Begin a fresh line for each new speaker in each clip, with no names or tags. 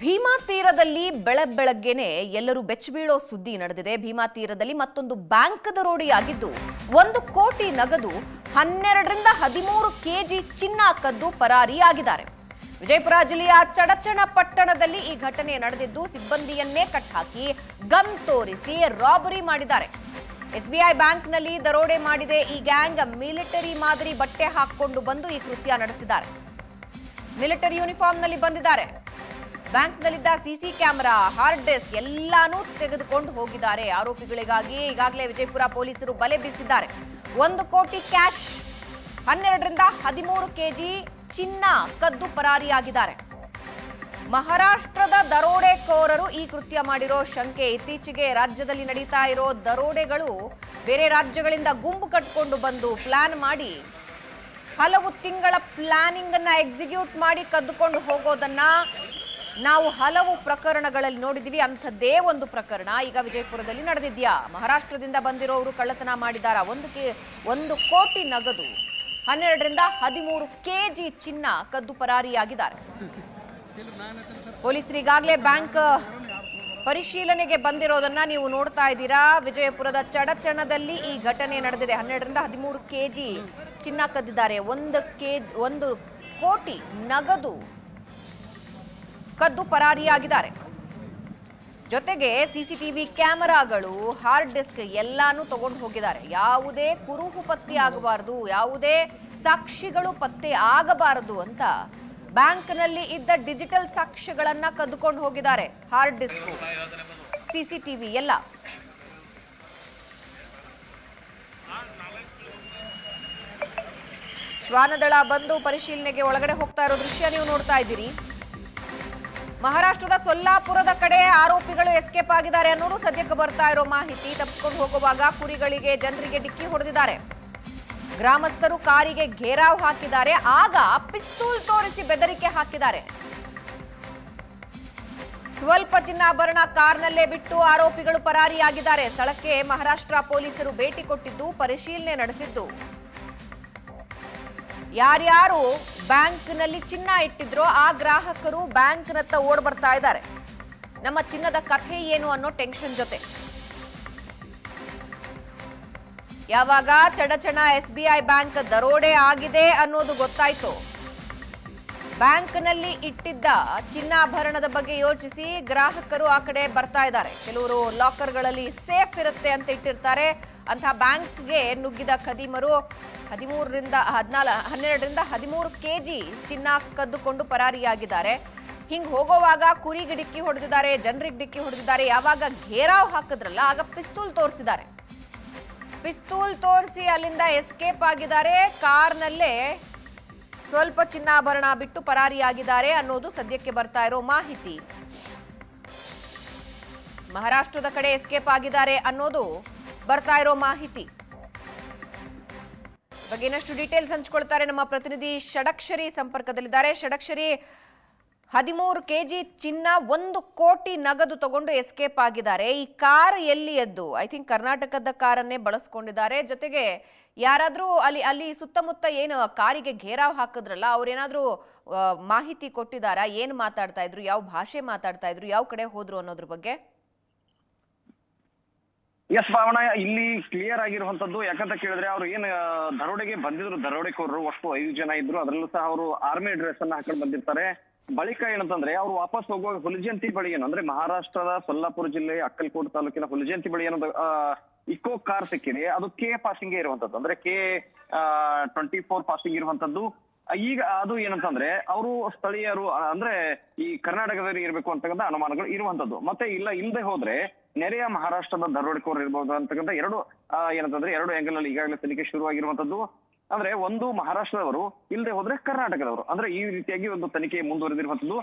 ಭೀಮಾ ತೀರದಲ್ಲಿ ಬೆಳಗ್ಗೆನೆ ಎಲ್ಲರೂ ಬೆಚ್ಚಬೀಳೋ ಸುದ್ದಿ ನಡೆದಿದೆ. ಭೀಮಾ ತೀರದಲ್ಲಿ ಮತ್ತೊಂದು ಬ್ಯಾಂಕ್ ದರೋಡೆಯಾಗಿದ್ದು 1 ಕೋಟಿ ನಗದು 12ರಿಂದ 13 ಕೆಜಿ ಚಿನ್ನ ಕದ್ದು ಪರಾರಿಯಾಗಿದ್ದಾರೆ. ವಿಜಯಪುರ ಜಿಲ್ಲೆಯ ಚಡಚಣ ಪಟ್ಟಣದಲ್ಲಿ ಈ ಘಟನೆ ನಡೆದಿದ್ದು ಸಿಬ್ಬಂದಿಯನ್ನೇ ಕಟ್ಟಾಕಿ ಗನ್ ತೋರಿಸಿ ರಾಬರಿ ಮಾಡಿದ್ದಾರೆ. ಎಸ್ಬಿಐ ಬ್ಯಾಂಕ್ನಲ್ಲಿ ದರೋಡೆ ಮಾಡಿದೆ ಈ ಗ್ಯಾಂಗ್. ಮಿಲಿಟರಿ ಮಾದರಿ ಬಟ್ಟೆ ಹಾಕಿಕೊಂಡು ಬಂದು ಈ ಕೃತ್ಯ ನಡೆಸಿದ್ದಾರೆ. ಮಿಲಿಟರಿ ಯೂನಿಫಾರ್ಮ್ನಲ್ಲಿ ಬಂದಿದ್ದಾರೆ. ಬ್ಯಾಂಕ್ನಲ್ಲಿದ್ದ ಸಿಸಿ ಕ್ಯಾಮೆರಾ, ಹಾರ್ಡ್ ಡಿಸ್ಕ್ ಎಲ್ಲಾನು ತೆಗೆದುಕೊಂಡು ಹೋಗಿದ್ದಾರೆ. ಆರೋಪಿಗಳಿಗಾಗಿ ಈಗಾಗಲೇ ವಿಜಯಪುರ ಪೊಲೀಸರು ಬಲೆ ಬೀಸಿದ್ದಾರೆ. 1 ಕೋಟಿ ಕ್ಯಾಶ್, 12ರಿಂದ 13 ಕೆಜಿ ಚಿನ್ನ ಕದ್ದು ಪರಾರಿಯಾಗಿದ್ದಾರೆ. ಮಹಾರಾಷ್ಟ್ರದ ದರೋಡೆಕೋರರು ಈ ಕೃತ್ಯ ಮಾಡಿರೋ ಶಂಕೆ. ಇತ್ತೀಚೆಗೆ ರಾಜ್ಯದಲ್ಲಿ ನಡೀತಾ ಇರೋ ದರೋಡೆಗಳು ಬೇರೆ ರಾಜ್ಯಗಳಿಂದ ಗುಂಪು ಕಟ್ಟಿಕೊಂಡು ಬಂದು ಪ್ಲಾನ್ ಮಾಡಿ ಹಲವು ತಿಂಗಳ ಪ್ಲಾನಿಂಗ್ ಅನ್ನ ಎಕ್ಸಿಕ್ಯೂಟ್ ಮಾಡಿ ಕದ್ದುಕೊಂಡು ಹೋಗೋದನ್ನ ನಾವು ಹಲವು ಪ್ರಕರಣಗಳಲ್ಲಿ ನೋಡಿದೀವಿ. ಅಂಥದ್ದೇ ಒಂದು ಪ್ರಕರಣ ಈಗ ವಿಜಯಪುರದಲ್ಲಿ ನಡೆದಿದ್ಯಾ. ಮಹಾರಾಷ್ಟ್ರದಿಂದ ಬಂದಿರೋರು ಕಳ್ಳತನ ಮಾಡಿದಾರ. 1 ಕೋಟಿ ನಗದು, 12ರಿಂದ 13 ಕೆಜಿ ಚಿನ್ನ ಕದ್ದು ಪರಾರಿಯಾಗಿದ್ದಾರೆ. ಪೊಲೀಸರು ಈಗಾಗಲೇ ಬ್ಯಾಂಕ್ ಪರಿಶೀಲನೆಗೆ ಬಂದಿರೋದನ್ನ ನೀವು ನೋಡ್ತಾ ಇದ್ದೀರಾ. ವಿಜಯಪುರದ ಚಡಚಣದಲ್ಲಿ ಈ ಘಟನೆ ನಡೆದಿದೆ. 12ರಿಂದ 13 ಕೆಜಿ ಚಿನ್ನ ಕದ್ದಿದ್ದಾರೆ. 1 ಕೋಟಿ ನಗದು ಕದ್ದು ಪರಾರಿಯಾಗಿದ್ದಾರೆ. ಜೊತೆಗೆ ಸಿಸಿಟಿವಿ ಕ್ಯಾಮೆರಾಗಳು, ಹಾರ್ಡ್ ಡಿಸ್ಕ್ ಎಲ್ಲಾನು ತಗೊಂಡು ಹೋಗಿದ್ದಾರೆ. ಯಾವುದೇ ಕುರುಹು ಪತ್ತೆ ಆಗಬಾರದು, ಯಾವುದೇ ಸಾಕ್ಷಿಗಳು ಪತ್ತೆ ಆಗಬಾರದು ಅಂತ ಬ್ಯಾಂಕ್ನಲ್ಲಿ ಇದ್ದ ಡಿಜಿಟಲ್ ಸಾಕ್ಷ್ಯಗಳನ್ನ ಕದ್ದುಕೊಂಡು ಹೋಗಿದ್ದಾರೆ. ಹಾರ್ಡ್ ಡಿಸ್ಕ್, ಸಿಸಿಟಿವಿ ಎಲ್ಲ. ಶ್ವಾನದಳ ಬಂದು ಪರಿಶೀಲನೆಗೆ ಒಳಗಡೆ ಹೋಗ್ತಾ ಇರೋ ದೃಶ್ಯ ನೀವು ನೋಡ್ತಾ ಇದ್ದೀರಿ. ಮಹಾರಾಷ್ಟ್ರದ ಸೊಲ್ಲಾಪುರದ ಕಡೆ ಆರೋಪಿಗಳು ಎಸ್ಕೇಪ್ ಆಗಿದ್ದಾರೆ ಅನ್ನೋದು ಸದ್ಯಕ್ಕೆ ಬರ್ತಾ ಇರೋ ಮಾಹಿತಿ. ತಪ್ಪಿಕೊಂಡು ಹೋಗುವಾಗ ಕುರಿಗಳಿಗೆ, ಜನರಿಗೆ ಡಿಕ್ಕಿ ಹೊಡೆದಿದ್ದಾರೆ. ಗ್ರಾಮಸ್ಥರು ಕಾರಿಗೆ ಘೇರಾವ್ ಹಾಕಿದ್ದಾರೆ. ಆಗ ಪಿಸ್ತೂಲ್ ತೋರಿಸಿ ಬೆದರಿಕೆ ಹಾಕಿದ್ದಾರೆ. ಸ್ವಲ್ಪ ಚಿನ್ನಾಭರಣ ಕಾರ್ನಲ್ಲೇ ಬಿಟ್ಟು ಆರೋಪಿಗಳು ಪರಾರಿಯಾಗಿದ್ದಾರೆ. ಸ್ಥಳಕ್ಕೆ ಮಹಾರಾಷ್ಟ್ರ ಪೊಲೀಸರು ಭೇಟಿ ಕೊಟ್ಟಿದ್ದು ಪರಿಶೀಲನೆ ನಡೆಸಿದ್ದು. ಯಾರ್ಯಾರು ಬ್ಯಾಂಕ್ನಲ್ಲಿ ಚಿನ್ನ ಇಟ್ಟಿದ್ರೋ ಆ ಗ್ರಾಹಕರು ಬ್ಯಾಂಕ್ನತ್ತ ಓಡ್ ಬರ್ತಾ ಇದ್ದಾರೆ. ನಮ್ಮ ಚಿನ್ನದ ಕಥೆ ಏನು ಅನ್ನೋ ಟೆನ್ಷನ್ ಜೊತೆ. ಯಾವಾಗ ಚಡಚಣ ಎಸ್ಬಿಐ ಬ್ಯಾಂಕ್ ದರೋಡೆ ಆಗಿದೆ ಅನ್ನೋದು ಗೊತ್ತಾಯ್ತು, ಬ್ಯಾಂಕ್ನಲ್ಲಿ ಇಟ್ಟಿದ್ದ ಚಿನ್ನಾಭರಣದ ಬಗ್ಗೆ ಯೋಚಿಸಿ ಗ್ರಾಹಕರು ಆ ಕಡೆ ಬರ್ತಾ ಇದ್ದಾರೆ. ಕೆಲವರು ಲಾಕರ್ಗಳಲ್ಲಿ ಸೇಫ್ ಇರುತ್ತೆ ಅಂತ ಇಟ್ಟಿರ್ತಾರೆ. ಅಂತ ಬ್ಯಾಂಕ್ಗೆ ನುಗ್ಗಿದ ಖದೀಮರು 12ರಿಂದ 13 ಕೆಜಿ ಚಿನ್ನ ಕದ್ದುಕೊಂಡು ಪರಾರಿಯಾಗಿದ್ದಾರೆ. ಹಿಂಗ್ ಹೋಗೋವಾಗ ಕುರಿಗೆ ಡಿಕ್ಕಿ ಹೊಡೆದಿದ್ದಾರೆ, ಜನರಿಗೆ ಡಿಕ್ಕಿ ಹೊಡೆದಿದ್ದಾರೆ. ಯಾವಾಗ ಘೇರಾವ್ ಹಾಕಿದ್ರಲ್ಲ ಆಗ ಪಿಸ್ತೂಲ್ ತೋರಿಸಿದ್ದಾರೆ. ಪಿಸ್ತೂಲ್ ತೋರಿಸಿ ಅಲ್ಲಿಂದ ಎಸ್ಕೇಪ್ ಆಗಿದ್ದಾರೆ. ಕಾರ್ನಲ್ಲೇ ಸ್ವಲ್ಪ ಚಿನ್ನಾಭರಣ ಬಿಟ್ಟು ಪರಾರಿಯಾಗಿದ್ದಾರೆ ಅನ್ನೋದು ಸದ್ಯಕ್ಕೆ ಬರ್ತಾ ಇರೋ ಮಾಹಿತಿ. ಮಹಾರಾಷ್ಟ್ರದ ಕಡೆ ಎಸ್ಕೇಪ್ ಆಗಿದ್ದಾರೆ ಅನ್ನೋದು ಬರ್ತಾ ಇರೋ ಮಾಹಿತಿ. ಬಗ್ಗೆ ಇನ್ನಷ್ಟು ಡೀಟೇಲ್ಸ್ ಹಂಚಿಕೊಳ್ತಾರೆ ನಮ್ಮ ಪ್ರತಿನಿಧಿ ಷಡಕ್ಷರಿ ಸಂಪರ್ಕದಲ್ಲಿದ್ದಾರೆ. ಷಡಕ್ಷರಿ, 13 ಕೆಜಿ ಚಿನ್ನ, 1 ಕೋಟಿ ನಗದು ತಗೊಂಡು ಎಸ್ಕೇಪ್ ಆಗಿದ್ದಾರೆ. ಈ ಕಾರ್ ಎಲ್ಲಿಯದ್ದು? ಐ ಥಿಂಕ್ ಕರ್ನಾಟಕದ ಕಾರನ್ನೇ ಬಳಸ್ಕೊಂಡಿದ್ದಾರೆ. ಜೊತೆಗೆ ಯಾರಾದ್ರೂ ಅಲ್ಲಿ ಸುತ್ತಮುತ್ತ ಏನು ಕಾರಿಗೆ ಘೇರಾವ್ ಹಾಕಿದ್ರಲ್ಲ, ಅವ್ರೇನಾದ್ರೂ ಮಾಹಿತಿ ಕೊಟ್ಟಿದ್ದಾರಾ? ಏನು ಮಾತಾಡ್ತಾ ಇದ್ರು, ಯಾವ ಭಾಷೆ ಮಾತಾಡ್ತಾ ಇದ್ರು, ಯಾವ ಕಡೆ ಹೋದ್ರು ಅನ್ನೋದ್ರ ಬಗ್ಗೆ?
ಎಸ್ ಭಾವನ, ಇಲ್ಲಿ ಕ್ಲಿಯರ್ ಆಗಿರುವಂತದ್ದು. ಯಾಕಂತ ಕೇಳಿದ್ರೆ ಅವ್ರು ಏನ್ ದರೋಡೆಗೆ ಬಂದಿದ್ರು, ದರೋಡೆಕೋರರು ಒಟ್ಟು 5 ಜನ ಇದ್ರು. ಅದರಲ್ಲೂ ಸಹ ಅವರು ಆರ್ಮಿ ಡ್ರೆಸ್ ಅನ್ನ ಹಾಕೊಂಡು ಬಂದಿರ್ತಾರೆ. ಬಳಿಕ ಏನಂತಂದ್ರೆ ಅವ್ರು ವಾಪಸ್ ಹೋಗುವಾಗ ಹುಲಿಜಂತಿ ಬಳಿ ಅಂದ್ರೆ ಮಹಾರಾಷ್ಟ್ರದ ಸೊಲ್ಲಾಪುರ ಜಿಲ್ಲೆ ಅಕ್ಕಲ್ಕೋಟ್ ತಾಲೂಕಿನ ಹುಲಿಜಂತಿ ಬಳಿ ಏನೋ ಇಕೋ ಕಾರ್ ಸಿಕ್ಕಿದೆ. ಅದು ಕೆ ಪಾಸಿಂಗ್ ಇರುವಂತದ್ದು, ಅಂದ್ರೆ K24 ಪಾಸಿಂಗ್ ಇರುವಂತದ್ದು. ಈಗ ಅದು ಏನಂತಂದ್ರೆ ಅವರು ಸ್ಥಳೀಯರು ಅಂದ್ರೆ ಈ ಕರ್ನಾಟಕದಲ್ಲಿ ಇರಬೇಕು ಅಂತಕ್ಕಂಥ ಅನುಮಾನಗಳು ಇರುವಂತದ್ದು. ಮತ್ತೆ ಇಲ್ಲದೆ ಹೋದ್ರೆ ನೆರೆಯ ಮಹಾರಾಷ್ಟ್ರದ ದರೋಡೆಕೋರರು ಇರ್ಬೋದು ಅಂತಕ್ಕಂಥ ಎರಡು ಆಂಗಲ್ ಅಲ್ಲಿ ಈಗಾಗಲೇ ತನಿಖೆ ಶುರುವಾಗಿರುವಂತದ್ದು. ಅಂದ್ರೆ ಒಂದು ಮಹಾರಾಷ್ಟ್ರದವರು, ಇಲ್ಲದೆ ಹೋದ್ರೆ ಕರ್ನಾಟಕದವರು. ಅಂದ್ರೆ ಈ ರೀತಿಯಾಗಿ ಒಂದು ತನಿಖೆ ಮುಂದುವರೆದಿರುವಂತದ್ದು.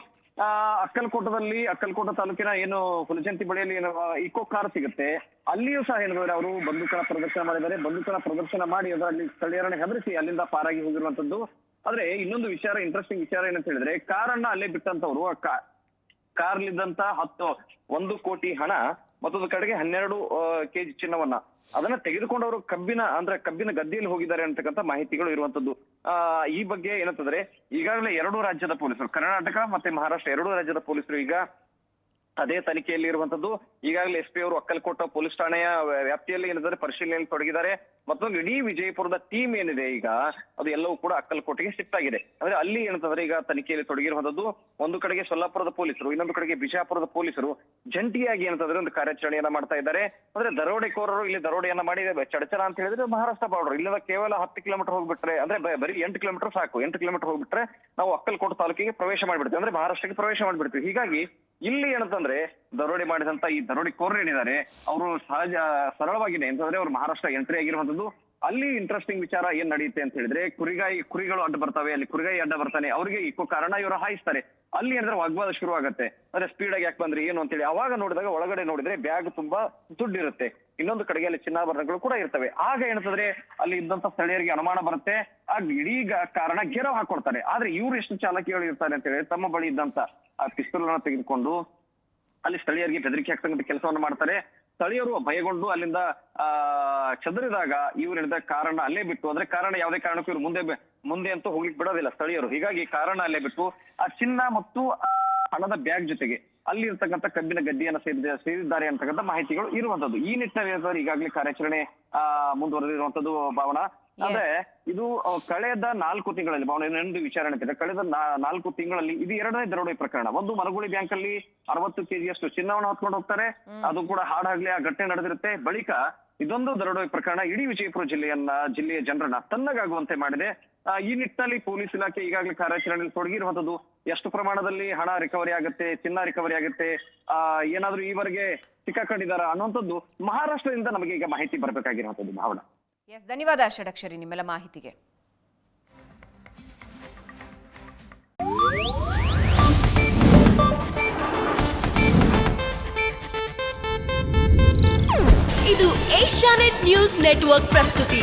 ಅಕ್ಕಲ್ಕೋಟ ತಾಲೂಕಿನ ಏನು ಹುಲಜಂತಿ ಬಳಿಯಲ್ಲಿ ಏನು ಇಕೋ ಕಾರ್ ಸಿಗುತ್ತೆ, ಅಲ್ಲಿಯೂ ಸಹ ಏನಿದ್ರೆ ಅವರು ಬಂದೂಕನ ಪ್ರದರ್ಶನ ಮಾಡಿದ್ದಾರೆ. ಬಂದೂಕನ ಪ್ರದರ್ಶನ ಮಾಡಿ ಅದರಲ್ಲಿ ಸ್ಥಳೀಯರನ್ನ ಹೆದರಿಸಿ ಅಲ್ಲಿಂದ ಪಾರಾಗಿ ಹೋಗಿರುವಂತದ್ದು. ಆದ್ರೆ ಇನ್ನೊಂದು ಇಂಟ್ರೆಸ್ಟಿಂಗ್ ವಿಚಾರ ಏನಂತ ಹೇಳಿದ್ರೆ, ಕಾರನ್ನ ಅಲ್ಲೇ ಬಿಟ್ಟಂತವ್ರು ಕಾರ್ಲಿದ್ದಂತ 1 ಕೋಟಿ ಹಣ ಮತ್ತೊಂದು ಕಡೆಗೆ 12 ಕೆಜಿ ಚಿನ್ನವನ್ನ ಅದನ್ನ ತೆಗೆದುಕೊಂಡವರು ಕಬ್ಬಿನ ಗದ್ದೆಯಲ್ಲಿ ಹೋಗಿದ್ದಾರೆ ಅಂತಕ್ಕಂಥ ಮಾಹಿತಿಗಳು ಇರುವಂತದ್ದು. ಈ ಬಗ್ಗೆ ಏನಂತಂದ್ರೆ ಈಗಾಗಲೇ 2 ರಾಜ್ಯದ ಪೊಲೀಸರು, ಕರ್ನಾಟಕ ಮತ್ತೆ ಮಹಾರಾಷ್ಟ್ರ 2 ರಾಜ್ಯದ ಪೊಲೀಸರು ಈಗ ಅದೇ ತನಿಖೆಯಲ್ಲಿ ಇರುವಂತದ್ದು. ಈಗಾಗಲೇ ಎಸ್ ಪಿ ಅವರು ಅಕ್ಕಲಕೋಟ ಪೊಲೀಸ್ ಠಾಣೆಯ ವ್ಯಾಪ್ತಿಯಲ್ಲಿ ಏನಿದ್ದಾರೆ ಪರಿಶೀಲನೆಯಲ್ಲಿ ತೊಡಗಿದ್ದಾರೆ. ಮತ್ತೊಂದು ಇಡೀ ವಿಜಯಪುರದ ಟೀಮ್ ಏನಿದೆ ಈಗ ಅದು ಎಲ್ಲವೂ ಕೂಡ ಅಕ್ಕಲಕೋಟೆಗೆ ಶಿಫ್ಟ್ ಆಗಿದೆ. ಅಂದ್ರೆ ಅಲ್ಲಿ ಏನಂತಂದ್ರೆ ಈಗ ತನಿಖೆಯಲ್ಲಿ ತೊಡಗಿರುವಂತದ್ದು ಒಂದು ಕಡೆಗೆ ಸೊಲ್ಲಾಪುರದ ಪೊಲೀಸರು, ಇನ್ನೊಂದು ಕಡೆಗೆ ಬಿಜಾಪುರದ ಪೊಲೀಸರು ಜಂಟಿಯಾಗಿ ಏನಂತಂದ್ರೆ ಒಂದು ಕಾರ್ಯಾಚರಣೆಯನ್ನ ಮಾಡ್ತಾ ಇದ್ದಾರೆ. ಅಂದ್ರೆ ದರೋಡೆಕೋರರು ಇಲ್ಲಿ ದರೋಡೆಯನ್ನ ಮಾಡಿ ಚಡಚಣ ಅಂತ ಹೇಳಿದ್ರೆ ಮಹಾರಾಷ್ಟ್ರ ಬಾರ್ಡರ್ ಇಲ್ಲದ ಕೇವಲ 10 ಕಿಲೋಮೀಟರ್ ಹೋಗ್ಬಿಟ್ರೆ, ಅಂದ್ರೆ ಬರೀ 8 ಕಿಲೋಮೀಟರ್ ಸಾಕು, 8 ಕಿಲೋಮೀಟರ್ ಹೋಗ್ಬಿಟ್ರೆ ನಾವು ಅಕ್ಕಲಕೋಟ ತಾಲೂಕಿಗೆ ಪ್ರವೇಶ ಮಾಡ್ಬಿಡ್ತೀವಿ, ಅಂದ್ರೆ ಮಹಾರಾಷ್ಟ್ರಕ್ಕೆ ಪ್ರವೇಶ ಮಾಡ್ಬಿಡ್ತೀವಿ. ಹೀಗಾಗಿ ಇಲ್ಲಿ ಏನಂತಂದ್ರೆ ದರೋಡೆ ಮಾಡಿದಂತ ಈ ದರೋಡೆಕೋರರು ಏನಿದ್ದಾರೆ ಅವರು ಸರಳವಾಗಿದೆ ಅಂತಂದ್ರೆ ಅವ್ರು ಮಹಾರಾಷ್ಟ್ರ ಎಂಟ್ರಿ ಆಗಿರುವಂತದ್ದು. ಅಲ್ಲಿ ಇಂಟ್ರೆಸ್ಟಿಂಗ್ ವಿಚಾರ ಏನ್ ನಡೆಯುತ್ತೆ ಅಂತ ಹೇಳಿದ್ರೆ ಕುರಿಗಳು ಅಡ್ಡ ಬರ್ತವೆ, ಅಲ್ಲಿ ಕುರಿಗಾಯಿ ಅಡ್ಡ ಬರ್ತಾನೆ, ಅವರಿಗೆ ಇಕ್ಕೋ ಕಾರಣ ಇವರು ಹಾಯಿಸ್ತಾರೆ. ಅಲ್ಲಿ ಏನಾದ್ರೆ ವಾಗ್ವಾದ ಶುರು ಆಗತ್ತೆ, ಅಂದ್ರೆ ಸ್ಪೀಡ್ ಆಗಿ ಯಾಕೆ ಬಂದ್ರಿ ಏನು ಅಂತೇಳಿ. ಅವಾಗ ನೋಡಿದಾಗ ಒಳಗಡೆ ನೋಡಿದ್ರೆ ಬ್ಯಾಗ್ ತುಂಬಾ ದುಡ್ಡು ಇರುತ್ತೆ, ಇನ್ನೊಂದು ಕಡೆಗೆ ಅಲ್ಲಿ ಚಿನ್ನಾಭರಣಗಳು ಕೂಡ ಇರ್ತವೆ. ಆಗ ಏನಂತಂದ್ರೆ ಅಲ್ಲಿ ಇದ್ದಂತ ಸ್ಥಳೀಯರಿಗೆ ಅನುಮಾನ ಬರುತ್ತೆ, ಆಗ ಇಡೀ ಕಾರಣ ಗೆರವ್ ಹಾಕೊಳ್ತಾರೆ. ಆದ್ರೆ ಇವ್ರು ಎಷ್ಟು ಚಾಲಕಿಗಳು ಇರ್ತಾರೆ ಅಂತ ಹೇಳಿ ತಮ್ಮ ಬಳಿ ಇದ್ದಂತ ಆ ಪಿಸ್ತೂಲ್ ಅನ್ನ ತೆಗೆದುಕೊಂಡು ಅಲ್ಲಿ ಸ್ಥಳೀಯರಿಗೆ ಬೆದರಿಕೆ ಹಾಕ್ತಕ್ಕಂಥ ಕೆಲಸವನ್ನು ಮಾಡ್ತಾರೆ. ಸ್ಥಳೀಯರು ಭಯಗೊಂಡು ಅಲ್ಲಿಂದ ಚದರಿದಾಗ ಇವ್ರು ಹೇಳಿದ ಕಾರಣ ಅಲ್ಲೇ ಬಿಟ್ಟು, ಅಂದ್ರೆ ಕಾರಣ ಯಾವುದೇ ಕಾರಣಕ್ಕೂ ಇವ್ರು ಮುಂದೆ ಅಂತೂ ಹೋಗ್ಲಿಕ್ಕೆ ಬಿಡೋದಿಲ್ಲ ಸ್ಥಳೀಯರು. ಹೀಗಾಗಿ ಕಾರಣ ಅಲ್ಲೇ ಬಿಟ್ಟು ಆ ಚಿನ್ನ ಮತ್ತು ಹಣದ ಬ್ಯಾಗ್ ಜೊತೆಗೆ ಅಲ್ಲಿ ಇರ್ತಕ್ಕಂಥ ಕಬ್ಬಿನ ಗಡ್ಡಿಯನ್ನು ಸೇರಿದ್ದಾರೆ ಅಂತಕ್ಕಂಥ ಮಾಹಿತಿಗಳು ಇರುವಂತದ್ದು. ಈ ನಿಟ್ಟಿನಲ್ಲಿ ಈಗಾಗಲೇ ಕಾರ್ಯಾಚರಣೆ ಮುಂದುವರೆದಿರುವಂತದ್ದು ಭಾವನಾ. ಆದ್ರೆ ಇದು ಕಳೆದ 4 ತಿಂಗಳಲ್ಲಿ ಭಾವನೆ ಇನ್ನೊಂದು ವಿಚಾರಣೆ ಇದೆ. ಕಳೆದ 4 ತಿಂಗಳಲ್ಲಿ ಇದು 2ನೇ ದರೋಡೆ ಪ್ರಕರಣ. ಒಂದು ಮರಗುಳಿ ಬ್ಯಾಂಕ್ ಅಲ್ಲಿ 60 ಕೆಜಿಯಷ್ಟು ಚಿನ್ನವನ್ನು ಹೊತ್ಕೊಂಡು ಹೋಗ್ತಾರೆ, ಅದು ಕೂಡ ಹಾಡಾಗ್ಲಿ ಆ ಘಟನೆ ನಡೆದಿರುತ್ತೆ. ಬಳಿಕ ಇದೊಂದು ದರೋಡೆ ಪ್ರಕರಣ ಇಡೀ ವಿಜಯಪುರ ಜಿಲ್ಲೆಯ ಜನರನ್ನ ತಣ್ಣಗಾಗುವಂತೆ ಮಾಡಿದೆ. ಈ ನಿಟ್ಟಿನಲ್ಲಿ ಪೊಲೀಸ್ ಇಲಾಖೆ ಈಗಾಗಲೇ ಕಾರ್ಯಾಚರಣೆಯಲ್ಲಿ ತೊಡಗಿರುವಂತದ್ದು. ಎಷ್ಟು ಪ್ರಮಾಣದಲ್ಲಿ ಹಣ ರಿಕವರಿ ಆಗುತ್ತೆ, ಚಿನ್ನ ರಿಕವರಿ ಆಗುತ್ತೆ, ಏನಾದ್ರೂ ಈವರೆಗೆ ಸಿಕ್ಕಾಕೊಂಡಿದಾರ ಅನ್ನುವಂಥದ್ದು ಮಹಾರಾಷ್ಟ್ರದಿಂದ ನಮಗೆ ಈಗ ಮಾಹಿತಿ ಬರಬೇಕಾಗಿರುವಂತದ್ದು ಭಾವನಾ.
ಎಸ್, ಧನ್ಯವಾದ ಷಡಕ್ಷರಿ ನಿಮ್ಮೆಲ್ಲ ಮಾಹಿತಿಗೆ.
ಇದು ಏಷ್ಯಾನೆಟ್ ನ್ಯೂಸ್ ನೆಟ್ವರ್ಕ್ ಪ್ರಸ್ತುತಿ.